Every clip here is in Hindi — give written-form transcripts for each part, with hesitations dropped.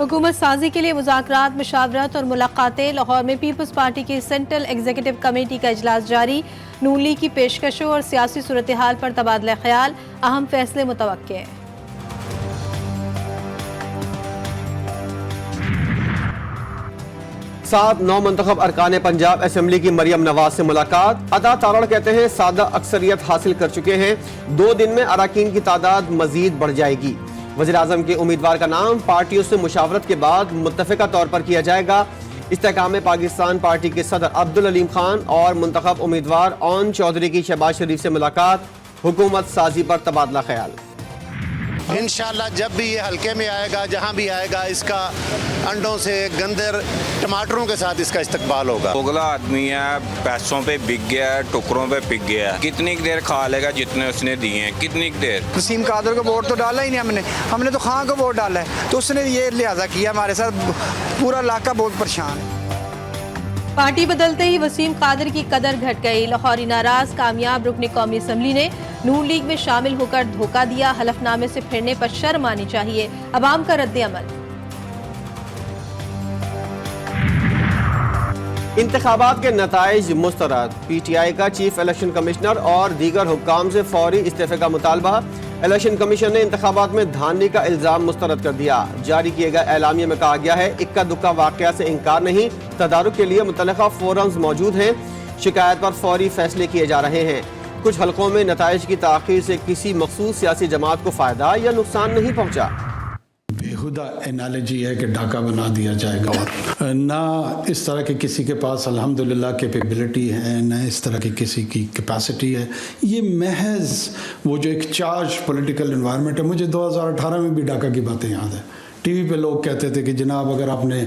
हुकूमत साजी के लिए मुज़ाकरात, मुशावरत और मुलाकातें। लाहौर में पीपल्स पार्टी की सेंट्रल एग्जीक्यूटिव कमेटी का इजलास जारी। नून लीग की पेशकशों और सियासी सूरत हाल पर तबादला ख्याल, अहम फैसले मुतवक्के। 7 नौमंतखब अरकान पंजाब असम्बली की मरियम नवाज से मुलाकात। अता तारड़ कहते हैं सादा अक्सरियत हासिल कर चुके हैं, 2 दिन में अरकान की तादाद मजीद बढ़ जाएगी। वज़ीर आज़म के उम्मीदवार का नाम पार्टियों से मुशावरत के बाद मुत्तफ़िका तौर पर किया जाएगा। इस्तेहकाम पाकिस्तान पार्टी के सदर अब्दुल अलीम खान और मुंतखब उम्मीदवार ओन चौधरी की शहबाज शरीफ से मुलाकात, हुकूमत साजी पर तबादला ख्याल। इंशाअल्लाह जब भी ये हल्के में आएगा, जहाँ भी आएगा, इसका अंडों से गंदर टमाटरों के साथ इसका इस्तकबाल होगा। दोगला आदमी है, पैसों पे बिक गया है, टुकड़ों पे बिक गया है। कितनी देर खा लेगा जितने उसने दिए हैं, कितनी देर। वसीम कादर को वोट तो डाला ही नहीं हमने तो खान को वोट डाला है, तो उसने ये लिहाजा किया हमारे साथ। पूरा इलाका बहुत परेशान है। पार्टी बदलते ही वसीम कादर की कदर घट गई। लाहौरी नाराज कामयाब रुकने कौमी असम्बली ने नून लीग में शामिल होकर धोखा दिया। हलफनामे से फिरने पर शर्म आनी चाहिए, अवाम का रद्द अमल। इंतखाबात के नताइज मुस्तरद। PTI का चीफ इलेक्शन कमिश्नर और दीगर हुक्काम से फौरी इस्तीफे का मुतालबा। इलेक्शन कमीशन ने इंतखाबात में धांधली का इल्जाम मुस्तरद कर दिया। जारी किए गए एलामिया में कहा गया है, इक्का दुक्का वाकया से इंकार नहीं, तदारुक के लिए मुतल्लिका फोरम्स मौजूद हैं, शिकायत पर फौरी फैसले किए जा रहे हैं। कुछ हलकों में नताइज की ताख़ीर से किसी मखसूस सियासी जमात को फ़ायदा या नुकसान नहीं पहुँचा। बेहुदा एनालॉजी है कि डाका बना दिया जाएगा, और ना इस तरह के किसी के पास अल्हम्दुलिल्लाह कैपेबिलिटी है, ना इस तरह की किसी की कैपेसिटी है। ये महज वो जो एक चार्ज पॉलिटिकल एनवायरनमेंट है। मुझे 2018 में भी डाका की बातें याद है। टीवी पे लोग कहते थे कि जनाब अगर आपने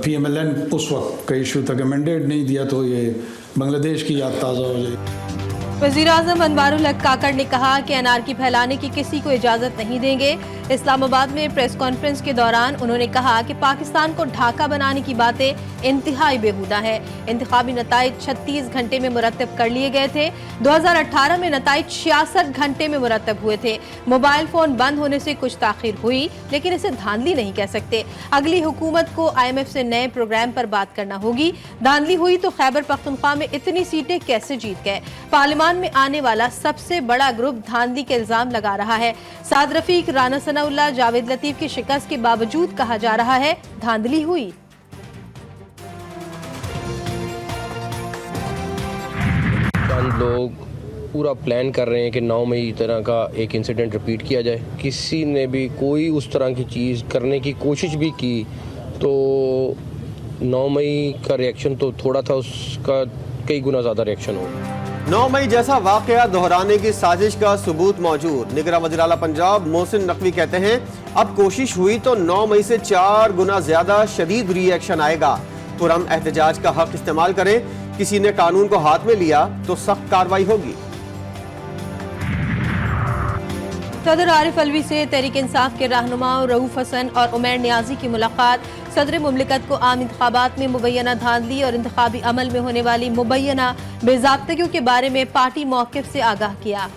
PMLN उस वक्त का इशू था कि मैंडेट नहीं दिया तो ये बांग्लादेश की याद ताज़ा हो जाएगी। वज़ीर आज़म अनवारुल हक काकड़ ने कहा कि अनारकी फैलाने की किसी को इजाज़त नहीं देंगे। इस्लामाबाद में प्रेस कॉन्फ्रेंस के दौरान उन्होंने कहा कि पाकिस्तान को ढाका बनाने की बातें इंतहाई बेहुदा है। इंतखाबी नताइज 36 घंटे में मुरतब कर लिए गए थे। 2018 में नताइज 66 घंटे में मुरतब हुए थे। मोबाइल फ़ोन बंद होने से कुछ ताख़ीर हुई, लेकिन इसे धांधली नहीं कह सकते। अगली हुकूमत को IMF से नए प्रोग्राम पर बात करना होगी। धांधली हुई तो खैबर पख्तूनख्वा में इतनी सीटें कैसे जीत गए। पार्लियामान में आने वाला सबसे बड़ा ग्रुप धांधली के इल्जाम लगा रहा है। साद रफीक, राना सनाउल्लाह, जावेद लतीफ की शिकस्त के बावजूद कहा जा रहा है धांधली हुई। चंद लोग पूरा प्लान कर रहे हैं कि 9 मई तरह का एक इंसिडेंट रिपीट किया जाए। किसी ने भी कोई उस तरह की चीज़ करने की कोशिश भी की तो 9 मई का रिएक्शन तो थोड़ा था, उसका कई गुना ज़्यादा रिएक्शन हो। 9 मई जैसा वाकया दोहराने की साजिश का सबूत मौजूद। निगरां वज़ीर आला पंजाब मोहसिन नकवी कहते हैं, अब कोशिश हुई तो 9 मई से 4 गुना ज्यादा शदीद रिएक्शन आएगा। तुरंत एहतजाज का हक इस्तेमाल करें, किसी ने कानून को हाथ में लिया तो सख्त कार्रवाई होगी। सदर आरिफ अलवी से तहरीक इंसाफ के रहनुमा रऊफ हसन और उमैर नियाजी की मुलाकात। सदर मुमलिकत को आम इंतखाबात में मुबैना धांधली और इंतखाबी अमल में होने वाली मुबैना बेज़ाब्तगियों के बारे में पार्टी मौक़िफ़ से आगाह किया।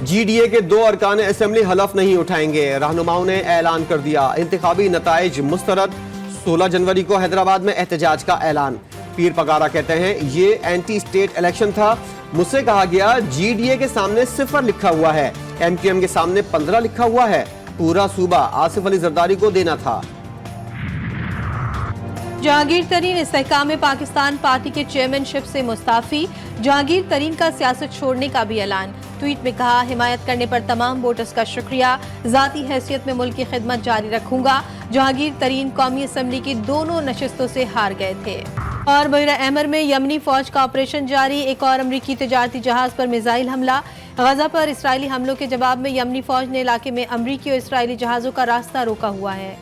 GDA के 2 अरकान असम्बली हलफ नहीं उठाएंगे, रहनुमाओं ने ऐलान कर दिया। इंतखाबी नताइज मुस्तरद। 16 जनवरी को हैदराबाद में एहतजाज का ऐलान। पीर पगारा कहते हैं, ये एंटी स्टेट इलेक्शन था। मुझसे कहा गया GDA के सामने 0 लिखा हुआ है, MQM के सामने 15 लिखा हुआ है। पूरा सूबा आसिफ अली जरदारी को देना था। जहांगीर तरीन इस्तेहकाम पाकिस्तान पार्टी के चेयरमैनशिप से मुस्ताफी। जहांगीर तरीन का सियासत छोड़ने का भी ऐलान। ट्वीट में कहा, हिमायत करने पर तमाम वोटर्स का शुक्रिया, ज़ाती हैसियत में मुल्क की खिदमत जारी रखूंगा। जहांगीर तरीन कौमी असम्बली की दोनों नशिस्तों से हार गए थे। और बहरा अहमर में यमनी फौज का ऑपरेशन जारी। एक और अमरीकी तजारती जहाज पर मिसाइल हमला। गजा पर इसराइली हमलों के जवाब में यमनी फौज ने इलाके में अमरीकी और इसराइली जहाज़ों का रास्ता रोका हुआ है।